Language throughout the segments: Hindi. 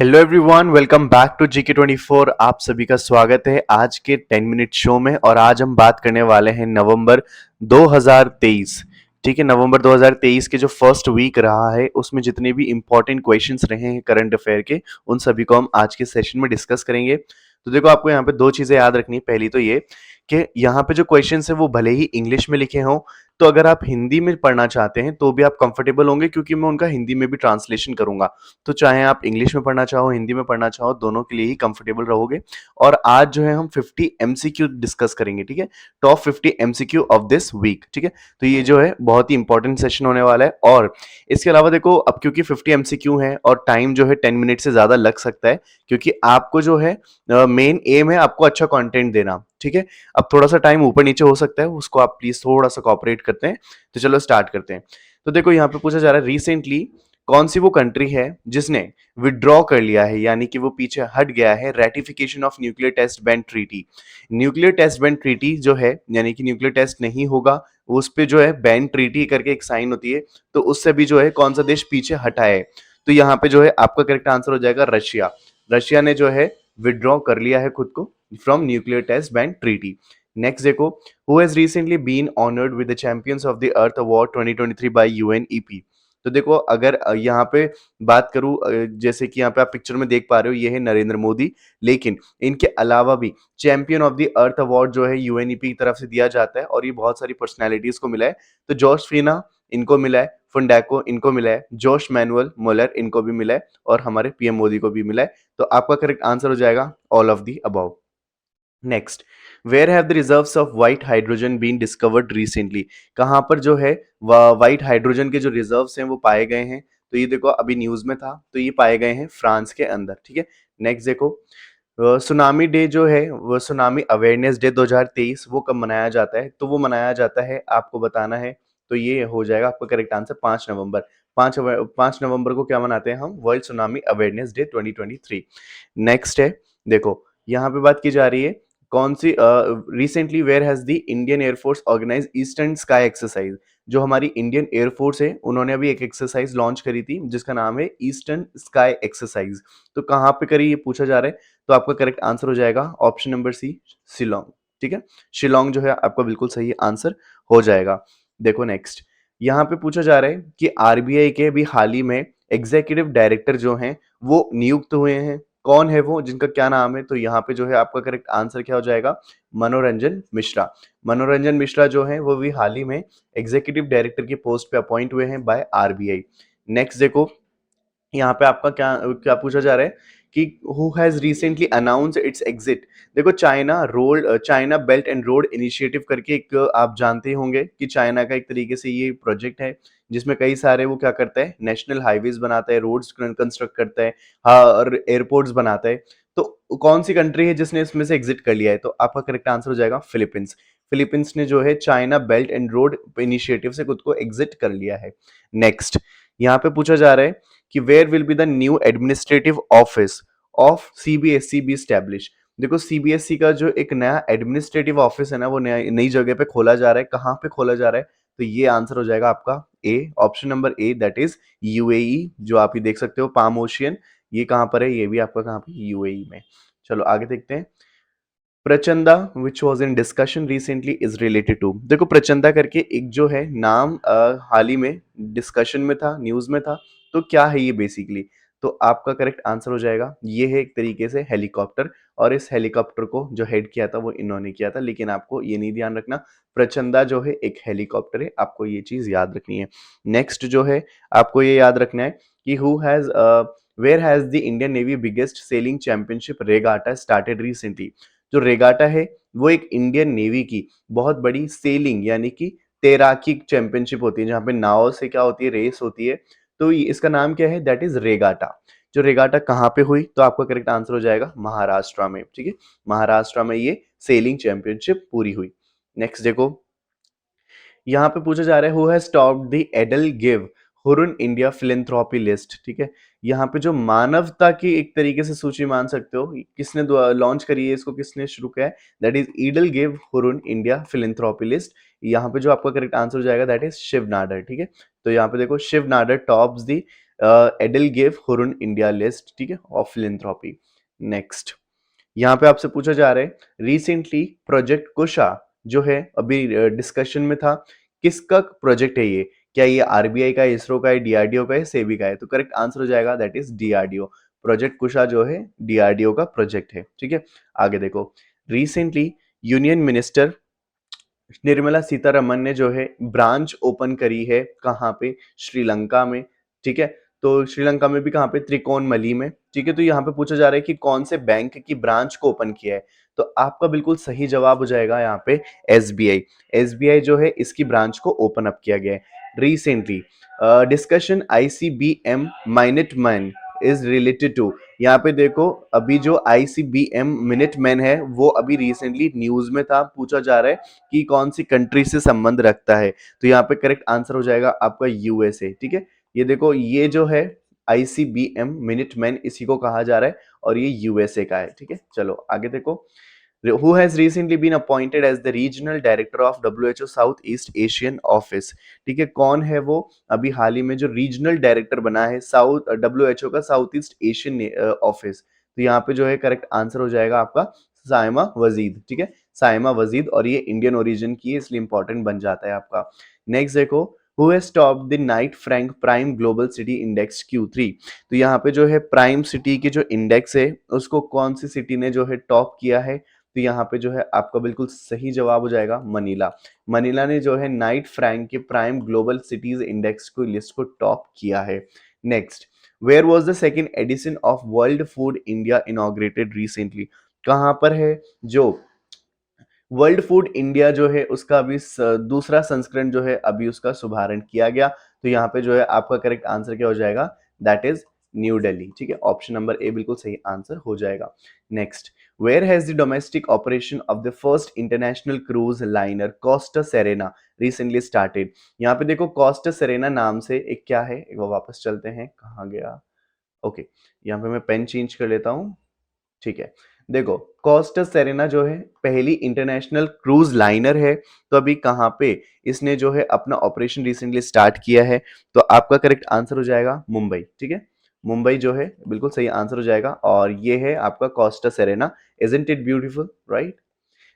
Hello everyone, welcome back to GK24। आप सभी का स्वागत है आज के 10 मिनट शो में। और आज हम बात करने वाले हैं नवंबर 2023। ठीक है, नवंबर 2023 के जो फर्स्ट वीक रहा है उसमें जितने भी इंपॉर्टेंट क्वेश्चंस रहे हैं करंट अफेयर के, उन सभी को हम आज के सेशन में डिस्कस करेंगे। तो देखो, आपको यहाँ पे दो चीजें याद रखनी है। पहली तो ये कि यहाँ पे जो क्वेश्चंस है वो भले ही इंग्लिश में लिखे हों, तो अगर आप हिंदी में पढ़ना चाहते हैं तो भी आप कंफर्टेबल होंगे, क्योंकि मैं उनका हिंदी में भी ट्रांसलेशन करूंगा। तो चाहे आप इंग्लिश में पढ़ना चाहो, हिंदी में पढ़ना चाहो, दोनों के लिए ही कंफर्टेबल रहोगे। और आज जो है हम 50 एमसीक्यू डिस्कस करेंगे। ठीक है, top 50 MCQ of this week. ठीक है, तो ये जो है बहुत ही इंपॉर्टेंट सेशन होने वाला है। और इसके अलावा देखो, अब क्योंकि 50 एमसीक्यू है और टाइम जो है 10 मिनट से ज्यादा लग सकता है, क्योंकि आपको जो है मेन एम है आपको अच्छा कंटेंट देना। ठीक है, अब थोड़ा सा टाइम ऊपर नीचे हो सकता है, उसको आप प्लीज थोड़ा सा कॉपरेट करते हैं। तो चलो स्टार्ट करते हैं। तो देखो, यहाँ पे पूछा जा रहा है रिसेंटली कौन सी वो कंट्री है जिसने विड्रॉ कर लिया है, यानी कि वो पीछे हट गया है ratification of nuclear test ban treaty. Nuclear test ban treaty जो है, यानी कि न्यूक्लियर टेस्ट नहीं होगा, उस पे जो है बैन ट्रीटी करके एक साइन होती है। तो उससे भी जो है कौन सा देश पीछे हटा है? तो यहाँ पे जो है आपका करेक्ट आंसर हो जाएगा रशिया। रशिया ने जो है विड्रॉ कर लिया है खुद को from nuclear test ban treaty. Next देखो, who has recently been honoured with the champions of the earth award 2023 by UNEP. तो देखो, अगर यहाँ पे बात करूं, जैसे कि यहाँ पे आप पिक्चर में देख पा रहे हो, ये है नरेंद्र मोदी। लेकिन इनके अलावा भी champion of the earth award जो है यूएनईपी की तरफ से दिया जाता है, और ये बहुत सारी पर्सनैलिटीज को मिला है। तो जॉर्ज फीना इनको मिला है, फुंडाको इनको मिला है, जोश मैनुअल मुलर इनको भी मिला है, और हमारे पीएम मोदी को भी मिला है। तो आपका करेक्ट आंसर हो जाएगा all of the above. Next, where have the reserves of white hydrogen been discovered recently. कहाँ पर जो है व्हाइट हाइड्रोजन के जो रिजर्व्स हैं वो पाए गए हैं? तो ये देखो, अभी न्यूज में था, तो ये पाए गए हैं फ्रांस के अंदर। ठीक है, नेक्स्ट देखो, सुनामी डे जो है, वो सुनामी अवेयरनेस डे 2023 वो कब मनाया जाता है? तो वो मनाया जाता है, आपको बताना है। तो ये हो जाएगा आपका करेक्ट आंसर 5 नवंबर। 5 नवंबर को क्या मनाते हैं हम? World tsunami awareness day 2023। Next है, देखो यहाँ पे बात की जा रही है कौन सी, recently where has the Indian Air Force organise eastern sky exercise. जो हमारी इंडियन एयरफोर्स है उन्होंने अभी एक एक्सरसाइज लॉन्च करी थी जिसका नाम है ईस्टर्न स्काई एक्सरसाइज। तो कहाँ पे करी ये पूछा जा रहा है? तो आपका करेक्ट आंसर हो जाएगा ऑप्शन नंबर सी, शिलोंग। ठीक है, शिलोंग जो है आपका बिल्कुल सही आंसर हो जाएगा। देखो नेक्स्ट, यहाँ पे पूछा जा रहा है कि आरबीआई के भी हाल ही में एग्जीक्यूटिव डायरेक्टर जो हैं वो नियुक्त हुए हैं। कौन है वो, जिनका क्या नाम है? तो यहाँ पे जो है आपका करेक्ट आंसर क्या हो जाएगा? मनोरंजन मिश्रा। मनोरंजन मिश्रा जो है वो भी हाल ही में एग्जीक्यूटिव डायरेक्टर की पोस्ट पे अपॉइंट हुए हैं बाय आरबीआई। नेक्स्ट देखो, यहाँ पे आपका क्या क्या पूछा जा रहा है कि who has recently announce its exit. देखो, China belt and road initiative करके एक, आप जानते ही होंगे कि चाइना का एक तरीके से ये प्रोजेक्ट है जिसमें कई सारे वो क्या करता है, नेशनल हाईवेज बनाता है, रोड्स कंस्ट्रक्ट करता है, हाँ, और एयरपोर्ट्स बनाता है। तो कौन सी कंट्री है जिसने इसमें से एग्जिट कर लिया है? तो आपका करेक्ट आंसर हो जाएगा फिलीपींस। फिलीपींस ने जो है China belt and road initiative से खुद को एग्जिट कर लिया है। नेक्स्ट, यहाँ पे पूछा जा रहा है कि where will be the new administrative office of CBSE be establish. देखो, सीबीएसई का जो एक नया एडमिनिस्ट्रेटिव ऑफिस है ना, वो नई जगह पे खोला जा रहा है। कहाँ पे खोला जा रहा है? तो ये आंसर हो जाएगा आपका A, option number A, that is UAE. जो आप ये देख सकते हो पाम ओशियन, ये कहाँ पर है? ये भी आपका कहाँ पे? यूएई में। चलो आगे देखते हैं। Prachanda which was in discussion recently is related to. देखो, प्रचंदा करके एक जो है नाम हाल ही में डिस्कशन में था, न्यूज में था। तो क्या है ये बेसिकली? तो आपका करेक्ट आंसर हो जाएगा, ये है एक तरीके से हेलीकॉप्टर। और इस हेलीकॉप्टर को जो हेड किया था वो इन्होंने किया था। लेकिन आपको ये नहीं ध्यान रखना, प्रचंदा जो है एक हेलीकॉप्टर है, आपको ये चीज याद रखनी है। नेक्स्ट जो है आपको ये याद रखना है कि who has where has the Indian navy biggest sailing championship regatta started recently. जो रेगाटा है वो एक इंडियन नेवी की बहुत बड़ी सेलिंग यानी कि तैराकी चैंपियनशिप होती है, जहां पे नाव से क्या होती है, रेस होती है। तो इसका नाम क्या है? That is regatta. जो रेगाटा कहाँ पे हुई? तो आपका करेक्ट आंसर हो जाएगा महाराष्ट्र में। ठीक है, महाराष्ट्र में ये सेलिंग चैंपियनशिप पूरी हुई। नेक्स्ट देखो, यहाँ पे पूछा जा रहा है who has topped the Edel give Hurun India philanthropy list. ठीक है, यहाँ पे जो मानवता की एक तरीके से सूची मान सकते हो, किसने लॉन्च करी है, इसको किसने शुरू किया है? That is Edel give Hurun India philanthropy list. यहाँ पे जो आपका करेक्ट आंसर हो जाएगा दैट इज शिव नाडर। ठीक है, तो यहाँ पे देखो, शिव नाडर टॉप्स दी एडल गेव हुरुन इंडिया लिस्ट, ठीक है, ऑफ फिलेंथ्रोपी। नेक्स्ट यहाँ पे आपसे पूछा जा रहा है रिसेंटली प्रोजेक्ट कुशा जो है अभी डिस्कशन में था, किसका प्रोजेक्ट है ये? क्या ये आरबीआई का है, इसरो का है, डीआरडीओ का है, सेबी का है? तो करेक्ट आंसर हो जाएगा दैट इज डीआरडीओ। प्रोजेक्ट कुशा जो है डीआरडीओ का प्रोजेक्ट है, ठीक है। आगे देखो, recently union minister Nirmala Sitharaman ने जो है ब्रांच ओपन करी है, कहाँ पे? श्रीलंका में, ठीक है। तो श्रीलंका में भी कहाँ पे? त्रिकोणमली में, ठीक है। तो यहाँ पे पूछा जा रहा है कि कौन से बैंक की ब्रांच को ओपन किया है? तो आपका बिल्कुल सही जवाब हो जाएगा यहाँ पे एसबीआई। एसबीआई जो है इसकी ब्रांच को ओपन अप किया गया है recently. Discussion ICBM Minuteman is related to, यहाँ पे देखो अभी जो आईसीबीएम मिनट मैन है वो अभी रिसेंटली न्यूज में था, पूछा जा रहा है कि कौन सी कंट्री से संबंध रखता है? तो यहाँ पे करेक्ट आंसर हो जाएगा आपका यूएसए, ठीक है। ये देखो ये जो है आईसीबीएम मिनट मैन इसी को कहा जा रहा है और ये यूएसए का है, ठीक है। चलो आगे देखो, who has recently been appointed as the regional director of WHO South East Asian Office, ठीक है। कौन है वो अभी हाल ही में जो रीजनल डायरेक्टर बना है साउथ WHO का साउथ ईस्ट एशियन ऑफिस? तो यहाँ पे जो है करेक्ट आंसर हो जाएगा आपका साइमा वजीद, ठीक है। साइमा वजीद, और ये इंडियन ओरिजिन की है इसलिए इंपॉर्टेंट बन जाता है आपका। नेक्स्ट देखो, who has top the Knight Frank prime global city index Q3? तो यहाँ पे जो है प्राइम सिटी की जो इंडेक्स है उसको कौन सी सिटी ने जो है टॉप किया है? तो यहाँ पे जो है आपका बिल्कुल सही जवाब हो जाएगा मनीला। मनीला ने जो है नाइट फ्रैंक के प्राइम ग्लोबल सिटीज इंडेक्स को लिस्ट को टॉप किया है। Next, where was the second edition of world food India inaugurated recently? कहाँ पर है जो वर्ल्ड फूड इंडिया जो है उसका अभी दूसरा संस्करण जो है अभी उसका शुभारंभ किया गया? तो यहाँ पे जो है आपका करेक्ट आंसर क्या हो जाएगा? दैट इज न्यू दिल्ली, ठीक है। ऑप्शन नंबर ए बिल्कुल सही आंसर हो जाएगा। Next, where has the domestic operation of the first international cruise liner Costa Serena recently started? यहाँ पे देखो कोस्टा सेरेना नाम से एक क्या है, एक बार वापस चलते हैं, कहाँ गया? ओके, यहाँ पे मैं पेन चेंज कर लेता हूँ, ठीक है। देखो कोस्टा सेरेना जो है पहली इंटरनेशनल क्रूज लाइनर है, तो अभी कहाँ पे इसने जो है अपना ऑपरेशन रिसेंटली स्टार्ट किया है? तो आपका करेक्ट आंसर हो जाएगा मुंबई, ठीक है। मुंबई जो है बिल्कुल सही आंसर हो जाएगा और ये है आपका Costa Serena. Isn't it beautiful, right?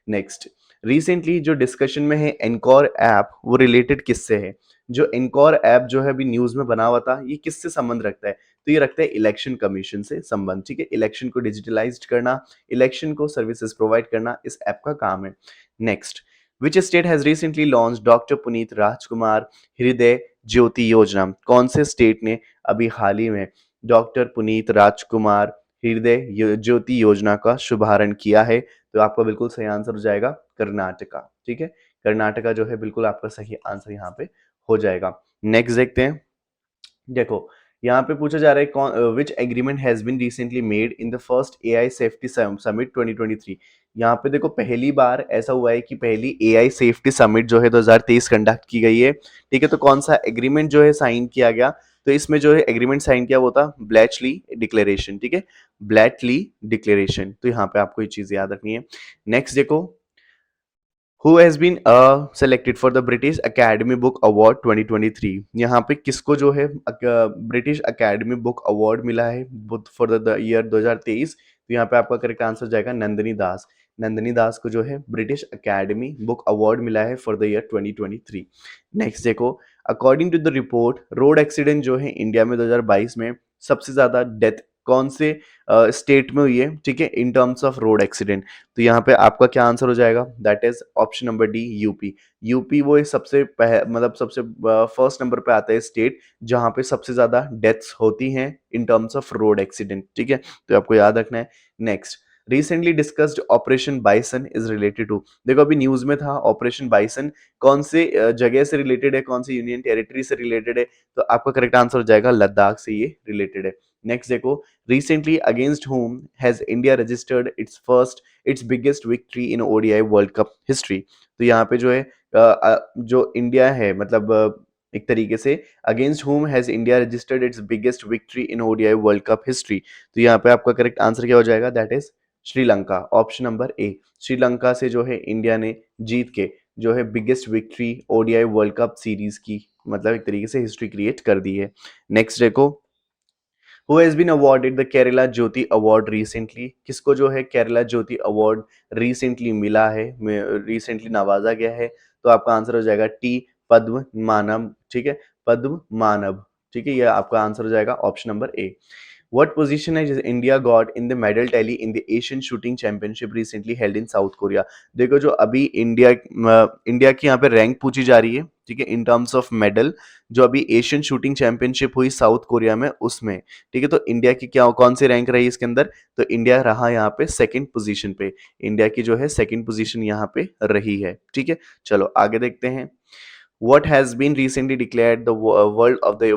Next, recently जो डिस्कशन में है एनकोर ऐप, वो रिलेटेड किससे है? जो एनकोर ऐप जो है अभी न्यूज में बना हुआ था, ये किससे संबंध रखता है? तो ये रखता है इलेक्शन कमीशन से संबंध, ठीक है। इलेक्शन को डिजिटलाइज्ड करना, इलेक्शन को सर्विसेज प्रोवाइड करना इस ऐप का काम है। Next, which state has recently launch doctor Puneeth Rajkumar Hridaya Jyothi योजना? कौन से स्टेट ने अभी हाल ही में डॉक्टर पुनीत राजकुमार हृदय ज्योति योजना का शुभारंभ किया है? तो आपका बिल्कुल सही आंसर हो जाएगा कर्नाटका, ठीक है। कर्नाटका जो है बिल्कुल आपका सही आंसर यहाँ पे हो जाएगा। नेक्स्ट देखते हैं, देखो यहाँ पे पूछा जा रहा है कौन which agreement has been recently made in the first AI safety summit 2023? यहाँ पे देखो पहली बार ऐसा हुआ है कि पहली एआई सेफ्टी समिट जो है 2023 कंडक्ट की गई है, ठीक है। तो कौन सा एग्रीमेंट जो है साइन किया गया? तो इसमें जो है एग्रीमेंट साइन किया वो था ब्लैचली डिक्लेरेशन, ठीक है, ब्लैचली डिक्लेरेशन। तो यहाँ पे आपको ये चीज याद रखनी है। नेक्स्ट देखो, Who has been selected for the British Academy Book Award 2023? यहाँ पे किसको जो है ब्रिटिश अकेडमी बुक अवार्ड मिला है फॉर द ईयर 2023? तो यहाँ पे आपका करेक्ट आंसर जाएगा नंदिनी दास। नंदिनी दास को जो है ब्रिटिश अकेडमी बुक अवार्ड मिला है फॉर द ईयर 2023। नेक्स्ट देखो, according to the report road accident जो है इंडिया में 2022 में सबसे ज्यादा डेथ कौन से स्टेट में हुई है, ठीक है, इन टर्म्स ऑफ रोड एक्सीडेंट? तो यहाँ पे आपका क्या आंसर हो जाएगा? That is option number D UP. UP वो सबसे मतलब सबसे फर्स्ट नंबर पे आता है स्टेट जहाँ पे सबसे ज्यादा डेथ्स होती हैं in terms of road accident, ठीक है। तो आपको याद रखना है। Next, recently discussed operation bison is related to? देखो अभी न्यूज में था ऑपरेशन बाइसन, कौन से जगह से रिलेटेड है, कौन से यूनियन टेरिटरी से रिलेटेड है? तो आपका करेक्ट आंसर हो जाएगा लद्दाख से ये रिलेटेड है। नेक्स्ट देखो, recently against whom has India registered its biggest victory in ODI World Cup history? तो यहाँ पे जो है जो इंडिया है मतलब एक तरीके से against whom has India registered its biggest victory in ODI World Cup history? तो यहाँ पे आपका करेक्ट आंसर क्या हो जाएगा? That is Sri Lanka, option number ए। श्रीलंका से जो है इंडिया ने जीत के जो है biggest victory ODI world cup series की मतलब एक तरीके से हिस्ट्री क्रिएट कर दी है। नेक्स्ट देखो, who has been awarded the Kerala Jyoti award recently, किसको जो है केरला ज्योति अवार्ड रिसेंटली मिला है, रिसेंटली नवाजा गया है? तो आपका आंसर हो जाएगा टी पद्म मानव, ठीक है, पद्म मानव, ठीक है, ये आपका आंसर हो जाएगा option number A. What position has India got in the medal tally in the Asian Shooting Championship recently held in South Korea? देखो जो अभी इंडिया की यहाँ पे रैंक पूछी जा रही है, ठीक है, इन टर्म्स ऑफ मेडल, जो अभी एशियन शूटिंग चैंपियनशिप हुई साउथ कोरिया में उसमें, ठीक है, तो इंडिया की क्या कौन सी रैंक रही इसके अंदर? तो इंडिया रहा यहाँ पे सेकंड पोजीशन पे, इंडिया की जो है सेकंड पोजीशन यहाँ पे रही है, ठीक है। चलो आगे देखते हैं। What has been recently declared the word of the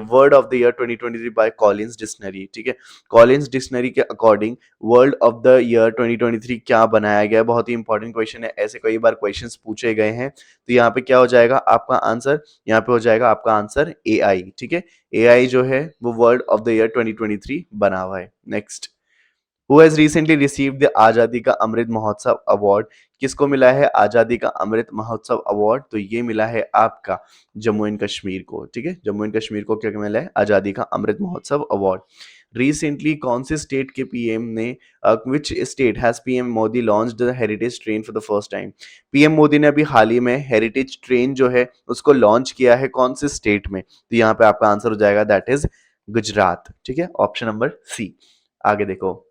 year 2023 by Collins Dictionary, ठीक है, कॉलिन्स डिक्शनरी के according world of the year 2023 क्या बनाया गया है? बहुत ही इंपॉर्टेंट क्वेश्चन है, ऐसे कई बार क्वेश्चंस पूछे गए हैं। तो यहाँ पे क्या हो जाएगा आपका आंसर? यहाँ पे हो जाएगा आपका आंसर एआई, ठीक है, एआई जो है वो वर्ल्ड ऑफ द ईयर 2023 बना हुआ है। Next, who has recently received the आजादी का अमृत महोत्सव अवार्ड, किसको मिला है आजादी का अमृत महोत्सव अवार्ड? तो ये मिला है आपका जम्मू एंड कश्मीर को, ठीक है, जम्मू एंड कश्मीर को क्या मिला है? आजादी का अमृत महोत्सव अवार्ड। रिसेंटली कौन से स्टेट के पीएम ने, विच state has PM Modi launch the heritage train for the first time? PM Modi ने अभी हाल ही में हेरिटेज ट्रेन जो है उसको लॉन्च किया है, कौन से स्टेट में? तो यहाँ पे आपका आंसर हो जाएगा दैट इज गुजरात, ठीक है, ऑप्शन नंबर सी। आगे देखो,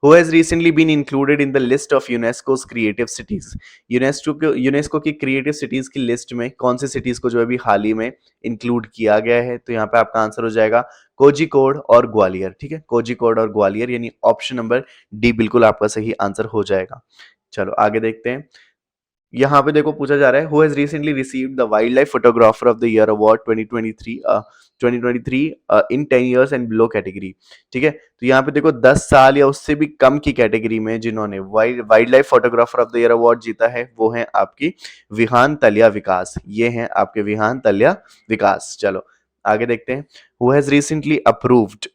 who has recently been included in the list of UNESCO's creative cities? UNESCO की क्रिएटिव सिटीज की लिस्ट में कौन सी सिटीज को जो अभी हाल ही में इंक्लूड किया गया है? तो यहाँ पे आपका आंसर हो जाएगा कोझिकोड और ग्वालियर, ठीक है, कोझिकोड और ग्वालियर, यानी ऑप्शन नंबर डी बिल्कुल आपका सही आंसर हो जाएगा। चलो आगे देखते हैं। यहाँ पे देखो पूछा जा रहा है who has recently received the wild life photographer of the year award 2023 in 10 years and below category, ठीक है, तो यहाँ पे देखो 10 साल या उससे भी कम की कैटेगरी में जिन्होंने wild life photographer of the year award जीता है वो है आपकी विहान तलिया विकास, ये हैं आपके विहान तलिया विकास। चलो आगे देखते हैं। Who has recently approved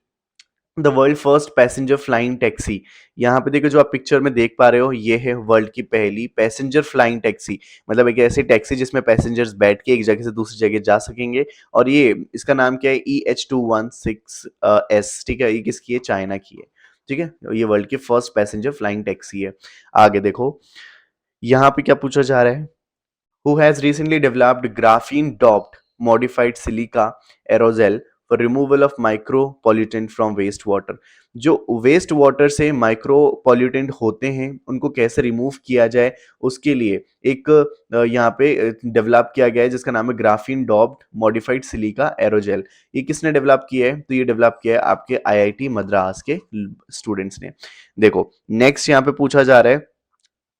the world first passenger flying taxi, यहाँ पे देखो जो आप पिक्चर में देख पा रहे हो ये है वर्ल्ड की पहली पैसेंजर फ्लाइंग टैक्सी, मतलब एक ऐसी टैक्सी जिसमें पैसेंजर्स बैठ के एक जगह से दूसरी जगह जा सकेंगे। और ये इसका नाम क्या है? EH216S, ठीक है, ये किसकी है? चाइना की है, ठीक है, ये वर्ल्ड की फर्स्ट पैसेंजर फ्लाइंग टैक्सी है। आगे देखो यहाँ पे क्या पूछा जा रहा है। who has recently developed graphene doped modified silica aerosol for removal of micro pollutant from waste water, जो वेस्ट वाटर से माइक्रो पॉल्यूटेंट होते हैं उनको कैसे रिमूव किया जाए उसके लिए एक यहाँ पे डेवलप किया गया है जिसका नाम है graphene doped modified silica aerogel. ये किसने डेवलप किया है? तो ये डेवलप किया है आपके आईआईटी मद्रास के स्टूडेंट्स ने। देखो नेक्स्ट यहाँ पे पूछा जा रहा है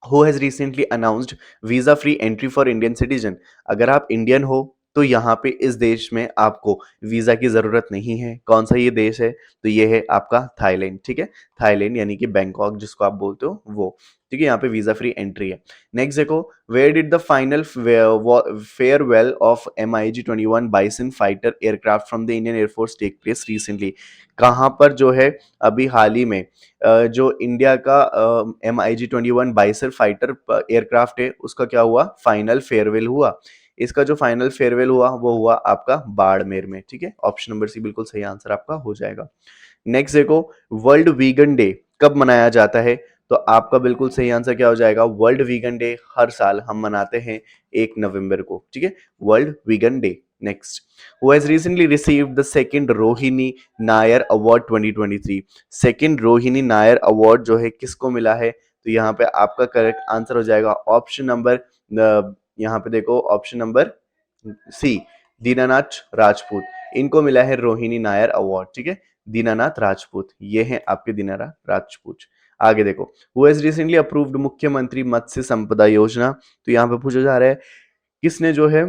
who has recently announced visa free entry for Indian citizen, अगर आप इंडियन हो तो यहाँ पे इस देश में आपको वीजा की जरूरत नहीं है। कौन सा ये देश है? तो ये है आपका थाईलैंड, ठीक है, थाईलैंड यानी कि बैंकॉक जिसको आप बोलते हो वो, ठीक है, यहाँ पे वीजा फ्री एंट्री है। नेक्स्ट देखो, where did the final farewell of MiG-21 bison fighter aircraft from the Indian air force take place recently, कहाँ पर जो है अभी हाल ही में जो इंडिया का MiG-21 बाइसर फाइटर एयरक्राफ्ट है उसका क्या हुआ? फाइनल फेयरवेल हुआ। इसका जो फाइनल फेयरवेल हुआ वो हुआ आपका बाड़मेर में, ठीक है, ऑप्शन नंबर सी बिल्कुल सही आंसर आपका हो जाएगा। नेक्स्ट देखो, वर्ल्ड वीगन डे कब मनाया जाता है? तो आपका बिल्कुल सही आंसर क्या हो जाएगा? वर्ल्ड वीगन डे हर साल हम मनाते हैं 1 नवंबर को, ठीक है, world vegan day. Next, who has recently received the second Rohini Nair award 2023, second Rohini Nair award जो है किसको मिला है? तो यहाँ पे आपका करेक्ट आंसर हो जाएगा ऑप्शन नंबर, यहाँ पे देखो option number C, Dinanath Rajput, इनको मिला है रोहिणी नायर अवार्ड, ठीक है, दीनानाथ राजपूत, ये हैं आपके दीनानाथ राजपूत। आगे देखो, हु हैज रिसेंटली अप्रूव्ड मुख्यमंत्री मत्स्य संपदा योजना, तो यहाँ पे पूछा जा रहा है किसने जो है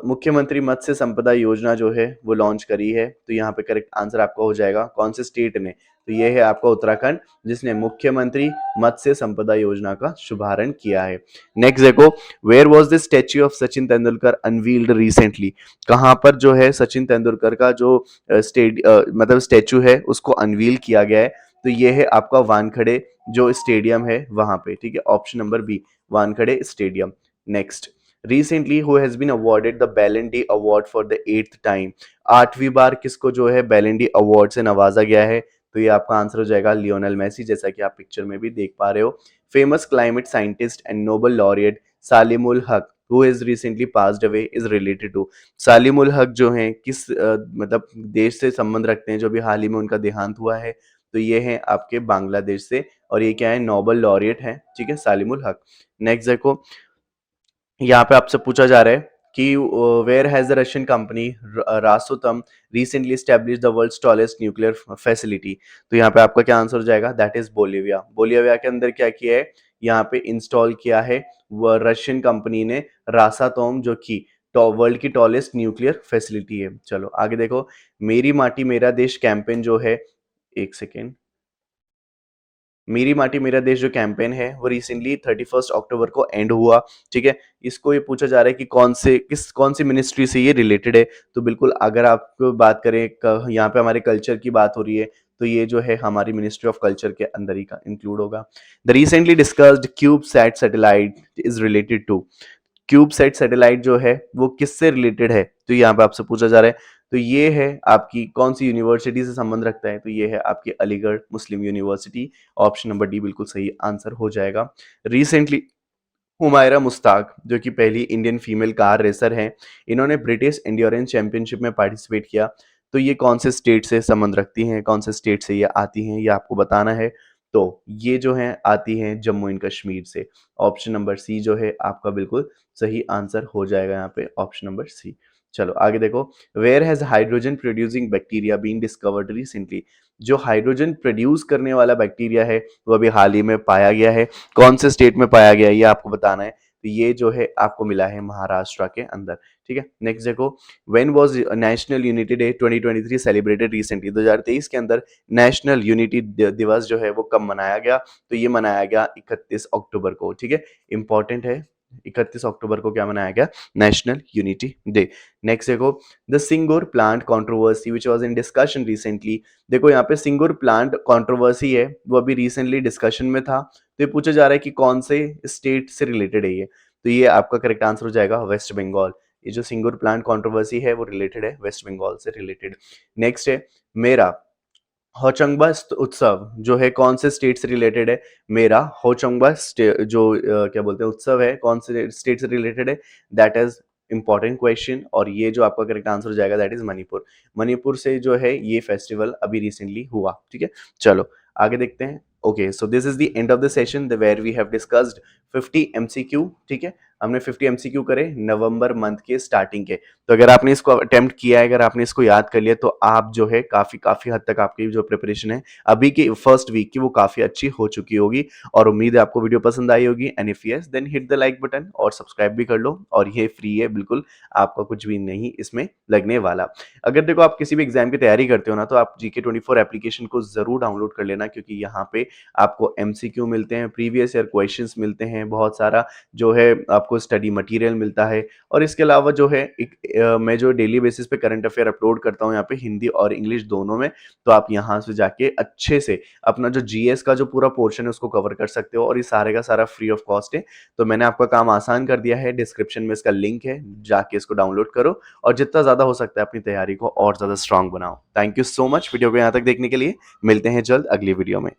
मुख्यमंत्री मत्स्य संपदा योजना जो है वो लॉन्च करी है? तो यहाँ पे करेक्ट आंसर आपका हो जाएगा कौन से स्टेट ने? तो ये है आपका उत्तराखंड जिसने मुख्यमंत्री मत्स्य संपदा योजना का शुभारंभ किया है। नेक्स्ट देखो, where was the statue of Sachin Tendulkar unveiled recently, कहाँ पर जो है सचिन तेंदुलकर का जो मतलब स्टैच्यू है उसको अनवील किया गया है? तो ये है आपका वानखड़े जो स्टेडियम है वहां पे, ठीक है, option number B, Wankhede stadium. Next, recently who has been awarded the Ballon d'Or award for the 8th time, 8वीं बार किसको जो है बैलन डी अवार्ड से नवाजा गया है? तो ये आपका आंसर हो जाएगा लियोनेल मेसी, जैसा कि आप पिक्चर में भी देख पा रहे हो। Famous climate scientist and Nobel laureate Saleemul Huq who is recently passed away is related to. Saleemul Huq जो हैं किस मतलब देश से संबंध रखते हैं जो भी हाल ही में उनका देहांत हुआ है? तो ये हैं आपके बांग्लादेश से, और ये क्या है? नोबल लॉरिएट हैं, ठीक है, सालिमुल हक। नेक्स्ट देखो, यहाँ पे आपसे पूछा जा रहा है कि where has the Russian company Rosatom recently establish the world's tallest nuclear facility. तो यहाँ पे आपका क्या आंसर हो जाएगा? That is Bolivia. बोलिविया के अंदर क्या किया है? यहाँ पे इंस्टॉल किया है वो रशियन कंपनी ने रासातोम, जो कि वर्ल्ड की टॉलेस्ट न्यूक्लियर फैसिलिटी है। चलो आगे देखो, मेरी माटी मेरा देश कैंपेन जो है, एक सेकेंड, मेरी माटी मेरा देश जो कैंपेन है वो रिसेंटली 31 अक्टूबर को एंड हुआ, ठीक है। इसको ये पूछा जा रहा है कि कौन सी मिनिस्ट्री से ये रिलेटेड है? तो बिल्कुल, अगर आप बात करें यहाँ पे हमारे कल्चर की बात हो रही है, तो ये जो है हमारी मिनिस्ट्री ऑफ कल्चर के अंदर ही का इंक्लूड होगा। The recently discussed cube sat satellite is related to. Cubesat satellite जो है वो किससे रिलेटेड है? तो यहाँ पे आपसे पूछा जा रहा है। तो ये है आपकी कौन सी यूनिवर्सिटी से संबंध रखता है? तो ये है आपकी अलीगढ़ मुस्लिम यूनिवर्सिटी। ऑप्शन नंबर डी बिल्कुल सही आंसर हो जाएगा। रिसेंटली हुमायरा मुश्ताक, जो कि पहली इंडियन फीमेल कार रेसर हैं, इन्होंने ब्रिटिश एंड्योरेंस चैंपियनशिप में पार्टिसिपेट किया। तो ये कौन से स्टेट से संबंध रखती हैं, कौन से स्टेट से ये आती हैं, ये आपको बताना है। तो ये जो है आती हैं जम्मू एंड कश्मीर से। ऑप्शन नंबर सी जो है आपका बिल्कुल सही आंसर हो जाएगा यहाँ पे, ऑप्शन नंबर सी। चलो आगे देखो, where has hydrogen producing bacteria been discovered recently. जो हाइड्रोजन प्रोड्यूस करने वाला बैक्टीरिया है वो अभी हाल ही में पाया गया है। कौन से स्टेट में पाया गया है ये आपको बताना है। तो ये जो है आपको मिला है महाराष्ट्र के अंदर, ठीक है। नेक्स्ट देखो, when was national unity day 2023 celebrated recently. 2023 के अंदर नेशनल यूनिटी दिवस जो है वो कब मनाया गया? तो ये मनाया गया 31 अक्टूबर को, ठीक है। इंपॉर्टेंट है, 31 अक्टूबर को क्या मनाया गया? National unity day. नेक्स्ट देखो, the Singur plant controversy which was in discussion recently. देखो यहाँ पे सिंगूर प्लांट कंट्रोवर्सी है वो अभी रिसेंटली डिस्कशन में था। तो ये पूछा जा रहा है कि कौन से स्टेट से रिलेटेड है ये। तो ये आपका करेक्ट आंसर हो जाएगा वेस्ट बंगाल। ये जो सिंगूर प्लांट कंट्रोवर्सी है वो रिलेटेड है वेस्ट बंगाल से रिलेटेड। नेक्स्ट है मेरा होचंगबा उत्सव जो है कौन से स्टेट से रिलेटेड है? मेरा होचंगबा जो क्या बोलते हैं उत्सव है, कौन से स्टेट से रिलेटेड है? दैट इज इंपॉर्टेंट क्वेश्चन, और ये जो आपका करेक्ट आंसर हो जाएगा दैट इज मणिपुर। मणिपुर से जो है ये फेस्टिवल अभी रिसेंटली हुआ, ठीक है। चलो आगे देखते हैं। Okay, so this is the end of the session where we have discussed 50 MCQ, ठीक है। हमने 50 एमसीक्यू करे नवंबर मंथ के स्टार्टिंग के। तो अगर आपने इसको अटेम्प्ट किया है, अगर आपने इसको याद कर लिया, तो आप जो है काफी काफी हद तक आपकी जो प्रिपरेशन है अभी की फर्स्ट वीक की वो काफी अच्छी हो चुकी होगी। और उम्मीद है आपको वीडियो पसंद आई होगी। And if yes then hit the like button और सब्सक्राइब भी कर लो, और ये फ्री है बिल्कुल, आपका कुछ भी नहीं इसमें लगने वाला। अगर देखो आप किसी भी एग्जाम की तैयारी करते हो ना, तो आप GK24 एप्लीकेशन को जरूर डाउनलोड कर लेना, क्योंकि यहाँ पे आपको MCQ मिलते हैं, प्रीवियस ईयर क्वेश्चंस मिलते हैं, बहुत सारा जो है आपको स्टडी मटेरियल मिलता है। और इसके अलावा जो है मैं जो डेली बेसिस पे करंट अफेयर अपलोड करता हूँ यहाँ पे हिंदी और इंग्लिश दोनों में, तो आप यहाँ से जाके अच्छे से अपना जो GS का जो पूरा पोर्शन है उसको कवर कर सकते हो, और ये सारे का सारा फ्री ऑफ कॉस्ट है। तो मैंने आपका काम आसान कर दिया है, डिस्क्रिप्शन में इसका लिंक है, जाके इसको डाउनलोड करो और जितना ज्यादा हो सकता है अपनी तैयारी को और ज्यादा स्ट्रांग बनाओ। Thank you so much video को यहाँ तक देखने के लिए। मिलते हैं जल्द अगली वीडियो में।